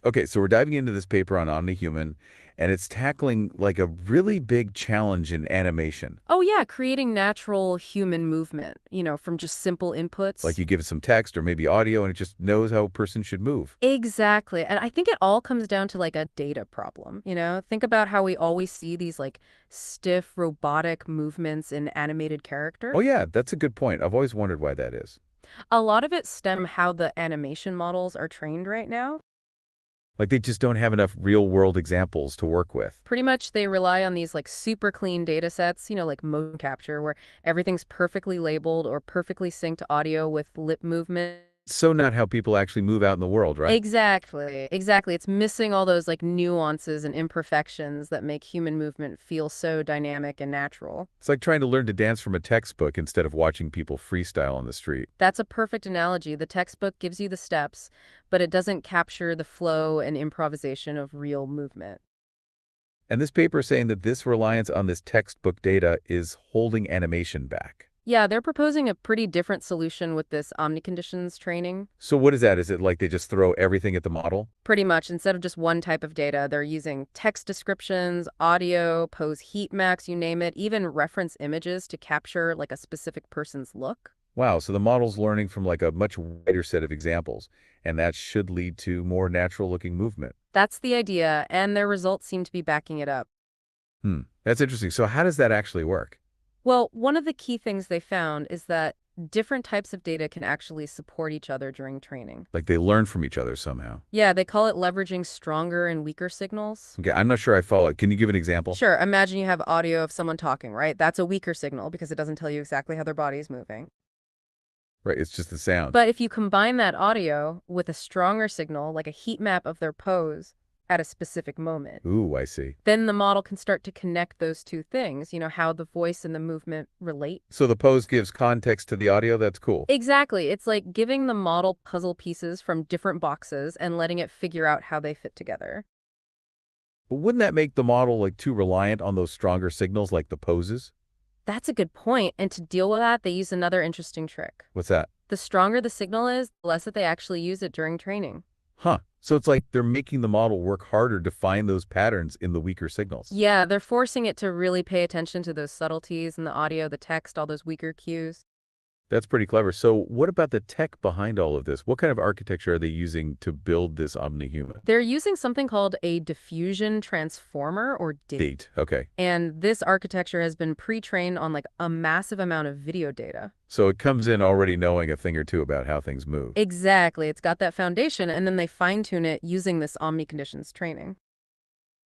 Okay, so we're diving into this paper on OmniHuman, and it's tackling like a really big challenge in animation. Oh, yeah, creating natural human movement, from just simple Like inputs. you give it some text or maybe audio, and it just knows how a person should move. Exactly. And I think it all comes down to like a data problem. Think about how we always see these like stiff robotic movements in animated Oh characters. yeah, that's a good point. I've always wondered why that is. A lot of it stem how the animation models are trained right now. Like they just don't have enough real-world examples to work with. Pretty much they rely on these like super clean data sets, like motion capture, where everything's perfectly labeled or perfectly synced audio with lip movement. So not how people actually move out in the world, right? Exactly. Exactly. It's missing all those like nuances and imperfections that make human movement feel so dynamic and natural. It's like trying to learn to dance from a textbook instead of watching people freestyle on the street. That's a perfect analogy. The textbook gives you the steps, but it doesn't capture the flow and improvisation of real movement. And this paper is saying that this reliance on this textbook data is holding animation back. Yeah, they're proposing a pretty different solution with this omniconditions training. So what is that? Is it like they just throw everything at the model? Pretty much, instead of just one type of data, they're using text descriptions, audio, pose heat maps, you name it, even reference images to capture like a specific person's look. Wow, so the model's learning from like a much wider set of examples, and that should lead to more natural looking movement. That's the idea, and their results seem to be backing it up. That's interesting. So how does that actually work? Well, one of the key things they found is that different types of data can actually support each other during training. Like they learn from each other somehow. Yeah, they call it leveraging stronger and weaker signals. Okay, I'm not sure I follow it. Can you give an example? Sure, imagine you have audio of someone talking, right? That's a weaker signal because it doesn't tell you exactly how their body is moving. Right, it's just the sound. But if you combine that audio with a stronger signal, like a heat map of their pose at a specific moment, Ooh, I see. then the model can start to connect those two things, how the voice and the movement relate. So the pose gives context to the audio. That's cool. Exactly. It's like giving the model puzzle pieces from different boxes and letting it figure out how they fit together. But wouldn't that make the model like too reliant on those stronger signals like the poses? That's a good point. And to deal with that, they use another interesting trick. What's that? The stronger the signal is, the less that they actually use it during training. Huh. So it's like they're making the model work harder to find those patterns in the weaker signals. Yeah, they're forcing it to really pay attention to those subtleties in the audio, the text, all those weaker cues. That's pretty clever. So what about the tech behind all of this? What kind of architecture are they using to build this omni-human? They're using something called a diffusion transformer or DIT. Date. Okay. And this architecture has been pre-trained on like a massive amount of video data. So it comes in already knowing a thing or two about how things move. Exactly. It's got that foundation, and then they fine-tune it using this omni-conditions training.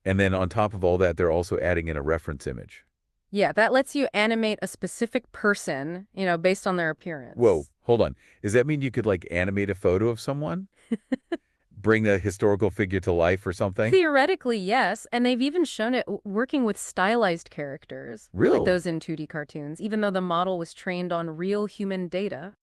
And then on top of all that, they're also adding in a reference image. Yeah, that lets you animate a specific person, based on their Whoa, appearance. hold on. Does that mean you could like animate a photo of someone? Bring a historical figure to life or something? Theoretically, yes, and they've even shown it working with stylized characters, like Really? those in 2D cartoons, even though the model was trained on real human data.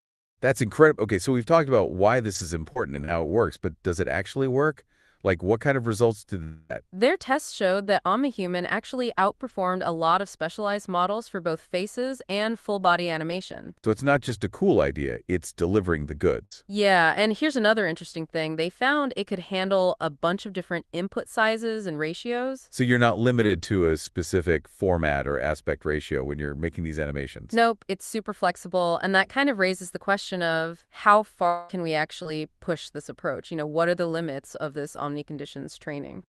That's incredible. Okay, so we've talked about why this is important and how it works, but does it actually work? Like what kind of results did that? Their tests showed that OmniHuman actually outperformed a lot of specialized models for both faces and full body animation. So it's not just a cool idea, it's delivering the goods. Yeah, and here's another interesting thing. They found it could handle a bunch of different input sizes and ratios. So you're not limited to a specific format or aspect ratio when you're making these animations. Nope, it's super flexible, and that kind of raises the question of how far can we actually push this approach? What are the limits of this omni-conditions training?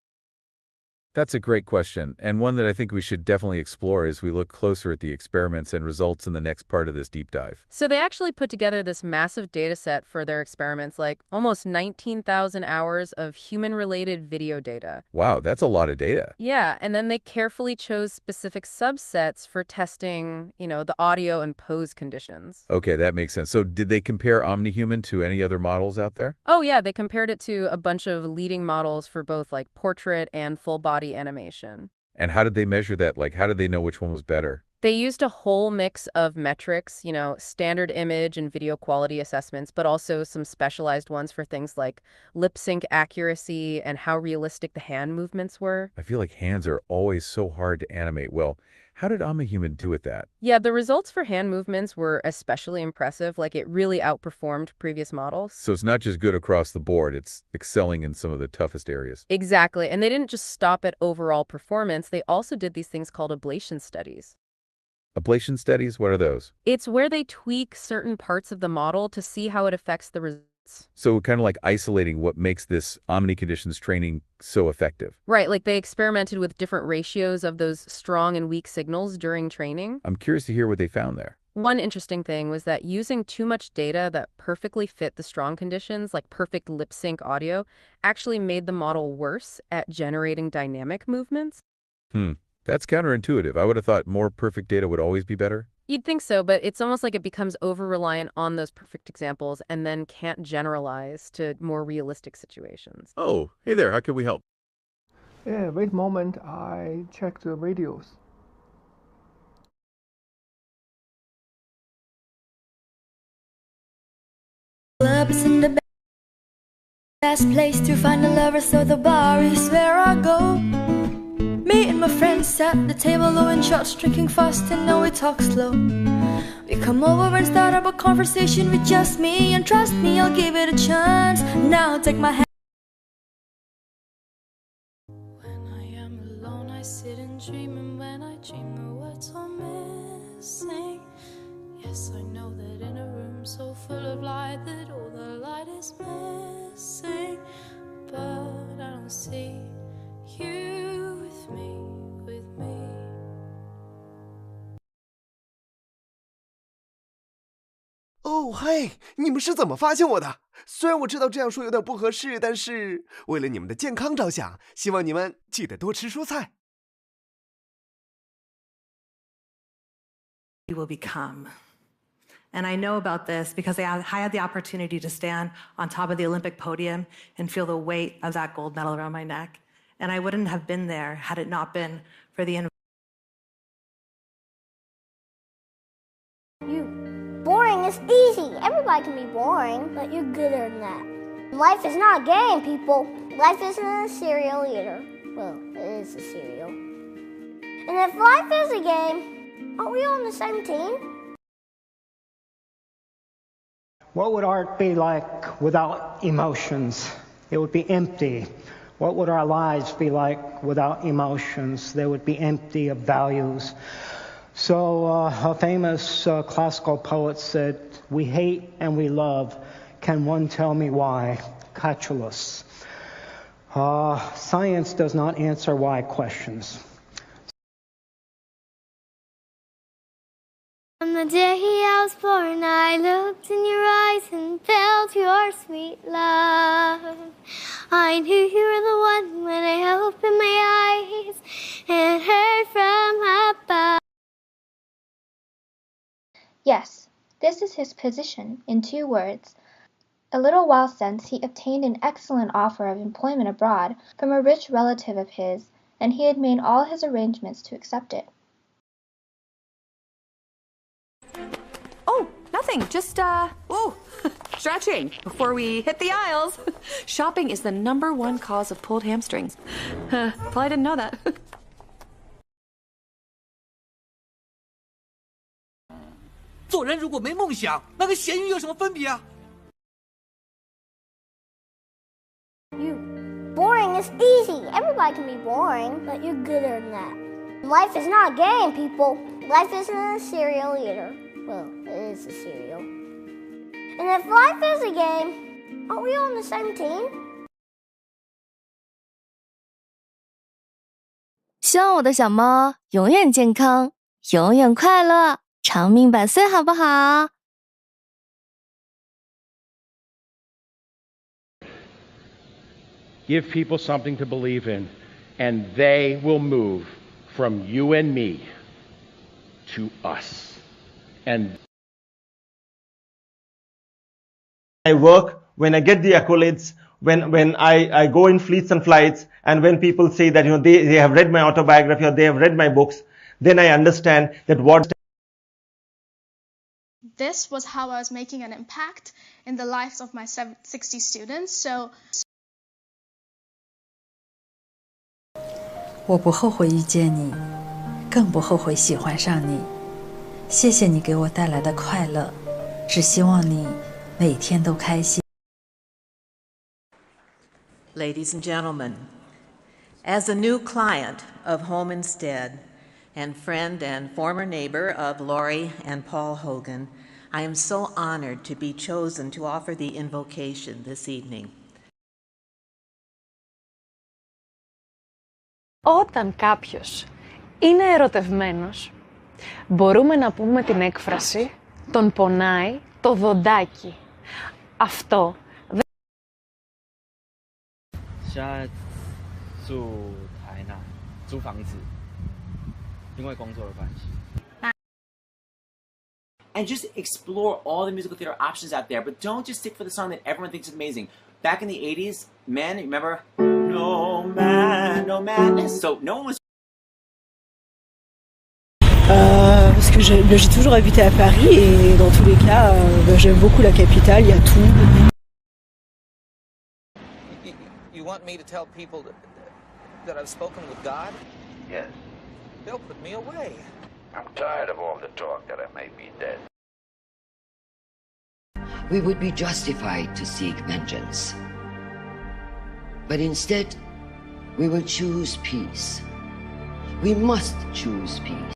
That's a great question, and one that I think we should definitely explore as we look closer at the experiments and results in the next part of this deep dive. So they actually put together this massive data set for their experiments, like almost 19,000 hours of human-related video data. Wow, that's a lot of data. Yeah, and then they carefully chose specific subsets for testing, the audio and pose conditions. Okay, that makes sense. So did they compare OmniHuman to any other models out there? Oh yeah, they compared it to a bunch of leading models for both like portrait and full body animation. And how did they measure that? Like, how did they know which one was better? They used a whole mix of metrics, standard image and video quality assessments, but also some specialized ones for things like lip sync accuracy and how realistic the hand movements were. I feel like hands are always so hard to animate well. How did OmniHuman do with that? Yeah, the results for hand movements were especially impressive, like it really outperformed previous models. So it's not just good across the board, it's excelling in some of the toughest areas. Exactly, and they didn't just stop at overall performance, they also did these things called ablation studies. Ablation studies, what are those? It's where they tweak certain parts of the model to see how it affects the results. So kind of like isolating what makes this omni-conditions training so effective. Right, like they experimented with different ratios of those strong and weak signals during training. I'm curious to hear what they found there. One interesting thing was that using too much data that perfectly fit the strong conditions, like perfect lip sync audio, actually made the model worse at generating dynamic movements. Hmm. That's counterintuitive. I would have thought more perfect data would always be better. You'd think so, but it's almost like it becomes over-reliant on those perfect examples and then can't generalize to more realistic situations. Oh, hey there, how can we help? Yeah, wait a moment, I check the videos. Club isn't the best place to find a lover, so the bar is where I go. Me and my friends sat at the table, blowing shots, drinking fast, and now we talk slow. We come over and start up a conversation with just me, and trust me, I'll give it a chance. Now take my hand. When I am alone, I sit and dream, and when I dream, the words are missing. Yes, I know that in a room so full of light, that all the light is missing. But I don't see you with me, with me. 哦嘿，你们是怎么发现我的？虽然我知道这样说有点不合适，但是为了你们的健康着想，希望你们记得多吃蔬菜。You will become. And I know about this because I had the opportunity to stand on top of the Olympic podium and feel the weight of that gold medal around my neck. And I wouldn't have been there had it not been for the Boring is easy. Everybody can be boring, but you're gooder than that. Life is not a game, people. Life isn't a cereal either. Well, it is a cereal. And if life is a game, aren't we on the same team? What would art be like without emotions? It would be empty. What would our lives be like without emotions? They would be empty of values. So a famous classical poet said, "We hate and we love. Can one tell me why?" Catullus. Science does not answer why questions. On the day I was born, I looked in your eyes and felt your sweet love. I knew you were the one when I opened my eyes and heard from above. Yes, this is his position, in 2 words. A little while since he obtained an excellent offer of employment abroad from a rich relative of his, and he had made all his arrangements to accept it. Oh, nothing. Just, stretching before we hit the aisles. Shopping is the #1 cause of pulled hamstrings. Probably didn't know that. 做人如果没梦想，那跟咸鱼有什么分别啊？ Boring is easy. Everybody can be boring, but you're gooder than that. Life is not a game, people. Life isn't a cereal either. Well, it is a cereal. And if life is a game, aren't we on the same team? 希望我的小猫永远健康，永远快乐，长命百岁，好不好？ Give people something to believe in, and they will move from you and me to us. And I work, when I get the accolades, when I go in fleets and flights, and when people say that they have read my autobiography or they have read my books, then I understand that what this was how I was making an impact in the lives of my 60 students. So 我不后悔遇见你，更不后悔喜欢上你。谢谢你给我带来的快乐，只希望你每天都开心。Ladies and gentlemen, as a new client of Home Instead and friend and former neighbor of Lori and Paul Hogan, I am so honored to be chosen to offer the invocation this evening. Όταν κάποιος είναι ερωτευμένος, μπορούμε να πούμε την έκφραση «τον πονάει το δοντάκι». Αυτό δεν... 现在住台南，租房子，因为工作的关系。And just explore all the musical theater options out there, but don't just stick for the song that everyone thinks is amazing. Back in the 80s, men, remember? No man, no madness. So no one was... Parce que j'ai toujours habité à Paris et dans tous les cas, j'aime beaucoup la capitale, il y a tout. You want me to tell people that I've spoken with God? Yes. They'll put me away. I'm tired of all the talk that I may be dead. We would be justified to seek vengeance. But instead, we will choose peace. We must choose peace.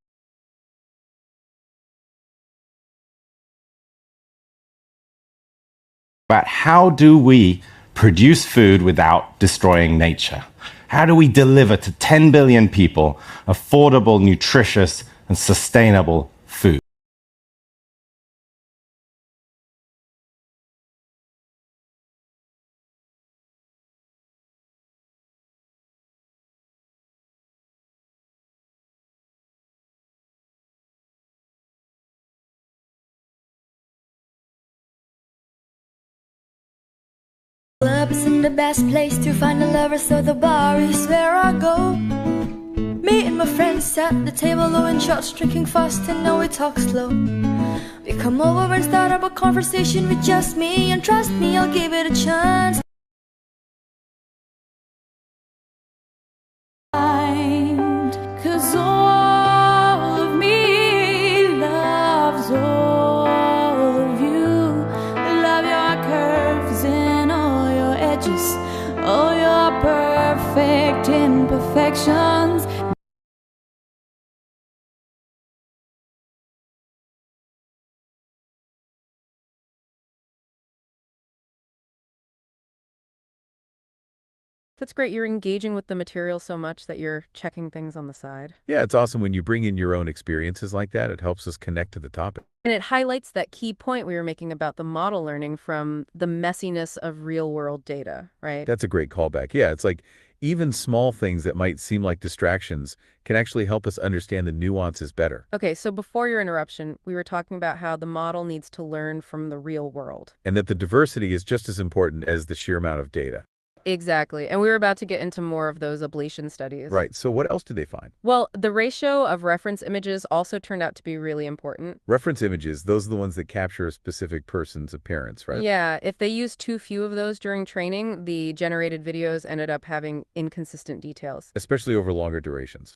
But how do we produce food without destroying nature? How do we deliver to 10 billion people affordable, nutritious, and sustainable food? Club isn't the best place to find a lover, so the bar is where I go. Me and my friends sat at the table, blowing shots, drinking fast, and now we talk slow. We come over and start up a conversation with just me, and trust me, I'll give it a chance. Cause all of me loves all of you. Love your curves and all your edges, all your perfect imperfections. That's great. You're engaging with the material so much that you're checking things on the side. Yeah, it's awesome when you bring in your own experiences like that. It helps us connect to the topic. And it highlights that key point we were making about the model learning from the messiness of real-world data, right? That's a great callback. Yeah, it's like even small things that might seem like distractions can actually help us understand the nuances better. Okay, so before your interruption, we were talking about how the model needs to learn from the real world. And that the diversity is just as important as the sheer amount of data. Exactly. And we were about to get into more of those ablation studies. Right. So what else did they find? Well, the ratio of reference images also turned out to be really important. Reference images, those are the ones that capture a specific person's appearance, right? Yeah. If they used too few of those during training, the generated videos ended up having inconsistent details. Especially over longer durations.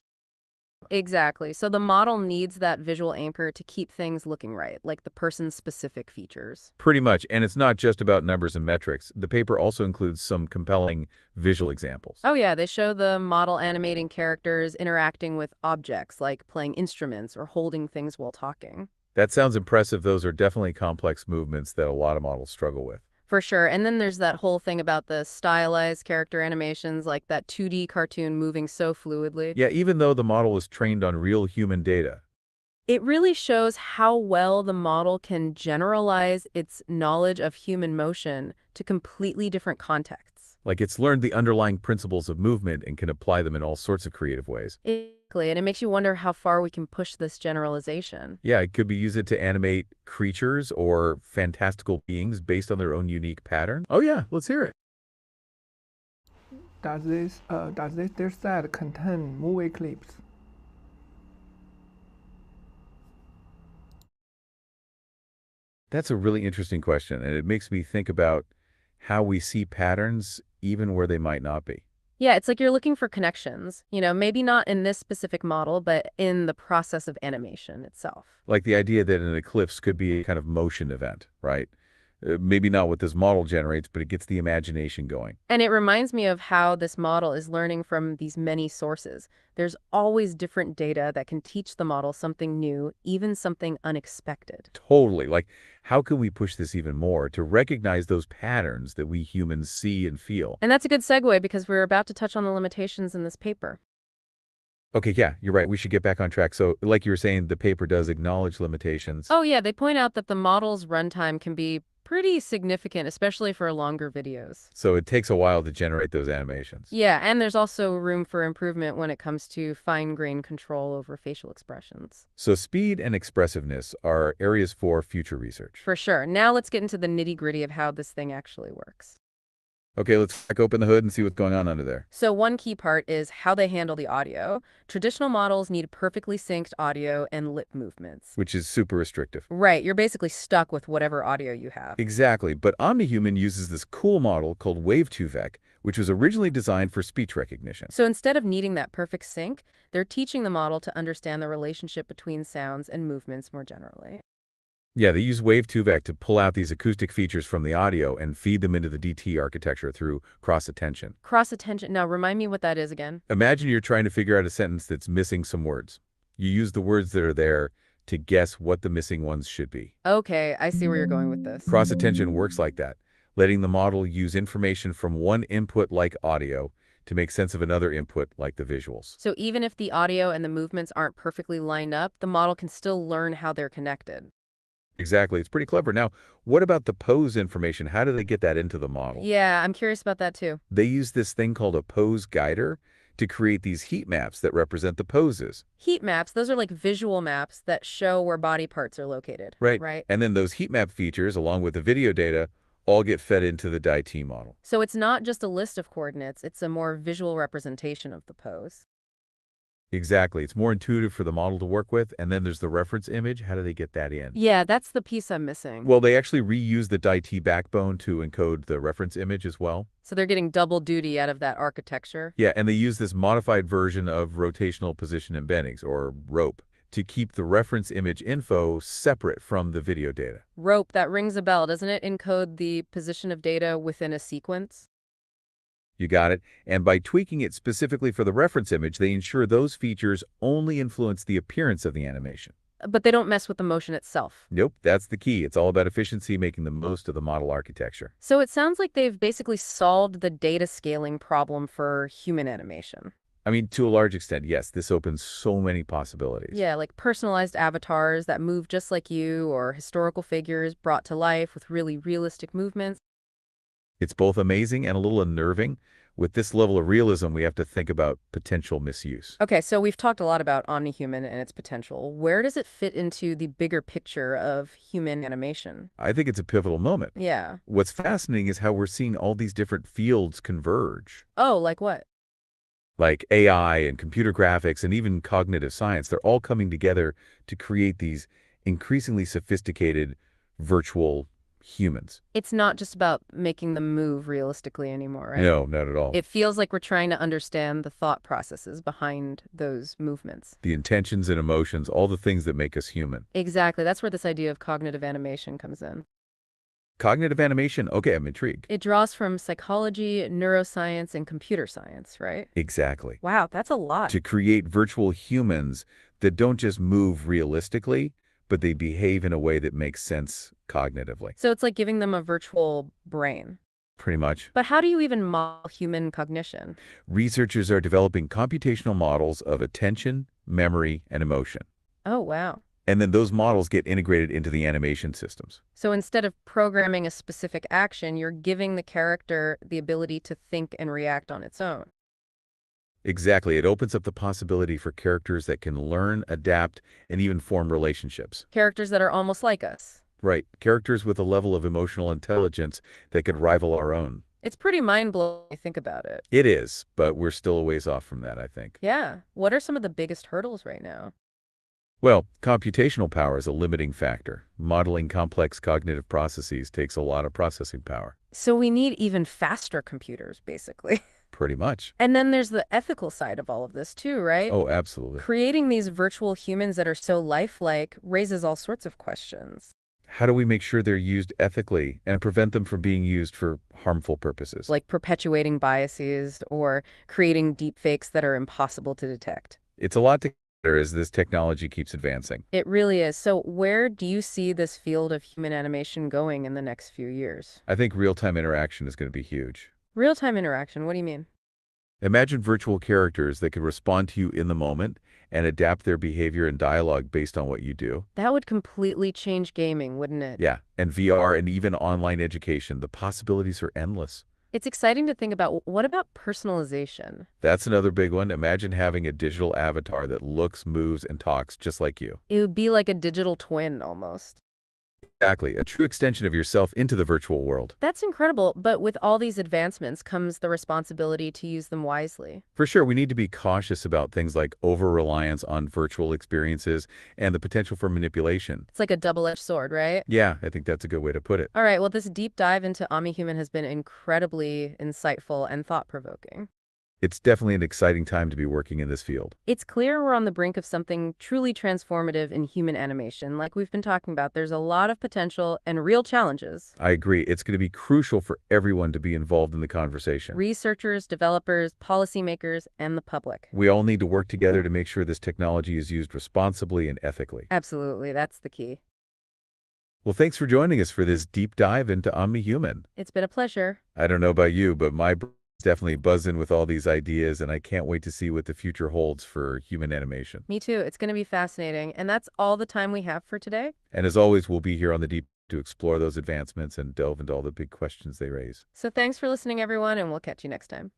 Exactly. So the model needs that visual anchor to keep things looking right, like the person's specific features. Pretty much. And it's not just about numbers and metrics. The paper also includes some compelling visual examples. Oh, yeah. They show the model animating characters interacting with objects, like playing instruments or holding things while talking. That sounds impressive. Those are definitely complex movements that a lot of models struggle with. For sure. And then there's that whole thing about the stylized character animations, like that 2D cartoon moving so fluidly. Yeah, even though the model is trained on real human data. It really shows how well the model can generalize its knowledge of human motion to completely different contexts. Like it's learned the underlying principles of movement and can apply them in all sorts of creative ways. Exactly, and it makes you wonder how far we can push this generalization. Yeah, it could be used to animate creatures or fantastical beings based on their own unique pattern. Oh yeah, let's hear it. Does this set contain movie clips? That's a really interesting question, and it makes me think about how we see patterns even where they might not be. Yeah, it's like you're looking for connections, maybe not in this specific model, but in the process of animation itself. Like the idea that an eclipse could be a kind of motion event, right? Maybe not what this model generates, but it gets the imagination going. And it reminds me of how this model is learning from these many sources. There's always different data that can teach the model something new, even something unexpected. Totally. Like, how can we push this even more to recognize those patterns that we humans see and feel? And that's a good segue because we're about to touch on the limitations in this paper. Okay, yeah, you're right. We should get back on track. So, like you were saying, the paper does acknowledge limitations. Oh, yeah, they point out that the model's runtime can be pretty significant, especially for longer videos. So it takes a while to generate those animations. Yeah, and there's also room for improvement when it comes to fine-grained control over facial expressions. So speed and expressiveness are areas for future research. For sure. Now let's get into the nitty-gritty of how this thing actually works. Okay, let's crack open the hood and see what's going on under there. So one key part is how they handle the audio. Traditional models need perfectly synced audio and lip movements. Which is super restrictive. Right, you're basically stuck with whatever audio you have. Exactly, but OmniHuman uses this cool model called Wave2Vec, which was originally designed for speech recognition. So instead of needing that perfect sync, they're teaching the model to understand the relationship between sounds and movements more generally. Yeah, they use Wave2Vec to pull out these acoustic features from the audio and feed them into the DT architecture through cross-attention. Cross-attention. Now, remind me what that is again. Imagine you're trying to figure out a sentence that's missing some words. You use the words that are there to guess what the missing ones should be. Okay, I see where you're going with this. Cross-attention works like that, letting the model use information from one input like audio to make sense of another input like the visuals. So even if the audio and the movements aren't perfectly lined up, the model can still learn how they're connected. Exactly. It's pretty clever. Now, what about the pose information? How do they get that into the model? Yeah, I'm curious about that too. They use this thing called a pose guider to create these heat maps that represent the poses. Heat maps, those are like visual maps that show where body parts are located. Right. And then those heat map features, along with the video data, all get fed into the DIT model. So it's not just a list of coordinates, it's a more visual representation of the pose. Exactly. It's more intuitive for the model to work with. And then there's the reference image. How do they get that in? Yeah, that's the piece I'm missing. Well, they actually reuse the DIT backbone to encode the reference image as well. So they're getting double duty out of that architecture. Yeah, and they use this modified version of rotational position embeddings, or ROPE, to keep the reference image info separate from the video data. ROPE, that rings a bell. Doesn't it encode the position of data within a sequence? You got it. And by tweaking it specifically for the reference image, they ensure those features only influence the appearance of the animation. But they don't mess with the motion itself. Nope, that's the key. It's all about efficiency, making the most of the model architecture. So it sounds like they've basically solved the data scaling problem for human animation. I mean, to a large extent, yes, this opens so many possibilities. Yeah, like personalized avatars that move just like you, or historical figures brought to life with really realistic movements. It's both amazing and a little unnerving. With this level of realism, we have to think about potential misuse. Okay, so we've talked a lot about OmniHuman and its potential. Where does it fit into the bigger picture of human animation? I think it's a pivotal moment. Yeah. What's fascinating is how we're seeing all these different fields converge. Oh, like what? Like AI and computer graphics and even cognitive science. They're all coming together to create these increasingly sophisticated virtual humans. It's not just about making them move realistically anymore, right? No, not at all. It feels like we're trying to understand the thought processes behind those movements. The intentions and emotions, all the things that make us human. Exactly. That's where this idea of cognitive animation comes in. Cognitive animation? Okay, I'm intrigued. It draws from psychology, neuroscience, and computer science, right? Exactly. Wow, that's a lot. To create virtual humans that don't just move realistically, but they behave in a way that makes sense cognitively. So it's like giving them a virtual brain. Pretty much. But how do you even model human cognition? Researchers are developing computational models of attention, memory, and emotion. Oh, wow. And then those models get integrated into the animation systems. So instead of programming a specific action, you're giving the character the ability to think and react on its own. Exactly. It opens up the possibility for characters that can learn, adapt, and even form relationships. Characters that are almost like us. Right. Characters with a level of emotional intelligence that could rival our own. It's pretty mind-blowing when you think about it. It is, but we're still a ways off from that, I think. Yeah. What are some of the biggest hurdles right now? Well, computational power is a limiting factor. Modeling complex cognitive processes takes a lot of processing power. So we need even faster computers, basically. Pretty much. And then there's the ethical side of all of this too, right? Oh, absolutely. Creating these virtual humans that are so lifelike raises all sorts of questions. How do we make sure they're used ethically and prevent them from being used for harmful purposes? Like perpetuating biases or creating deepfakes that are impossible to detect. It's a lot to consider as this technology keeps advancing. It really is. So where do you see this field of human animation going in the next few years? I think real-time interaction is going to be huge. Real-time interaction, what do you mean? Imagine virtual characters that can respond to you in the moment and adapt their behavior and dialogue based on what you do. That would completely change gaming, wouldn't it? Yeah, and VR and even online education, the possibilities are endless. It's exciting to think about. What about personalization? That's another big one. Imagine having a digital avatar that looks, moves, and talks just like you. It would be like a digital twin almost. Exactly, a true extension of yourself into the virtual world. That's incredible, but with all these advancements comes the responsibility to use them wisely. For sure, we need to be cautious about things like over-reliance on virtual experiences and the potential for manipulation. It's like a double-edged sword, right? Yeah, I think that's a good way to put it. All right, well, this deep dive into OmniHuman has been incredibly insightful and thought-provoking. It's definitely an exciting time to be working in this field. It's clear we're on the brink of something truly transformative in human animation. Like we've been talking about, there's a lot of potential and real challenges. I agree. It's going to be crucial for everyone to be involved in the conversation. Researchers, developers, policymakers, and the public. We all need to work together to make sure this technology is used responsibly and ethically. Absolutely, that's the key. Well, thanks for joining us for this deep dive into OmniHuman. It's been a pleasure. I don't know about you, but my brain's definitely buzzing with all these ideas, and I can't wait to see what the future holds for human animation. Me too. It's going to be fascinating. And that's all the time we have for today. And as always, we'll be here on the Deep to explore those advancements and delve into all the big questions they raise. So thanks for listening, everyone, and we'll catch you next time.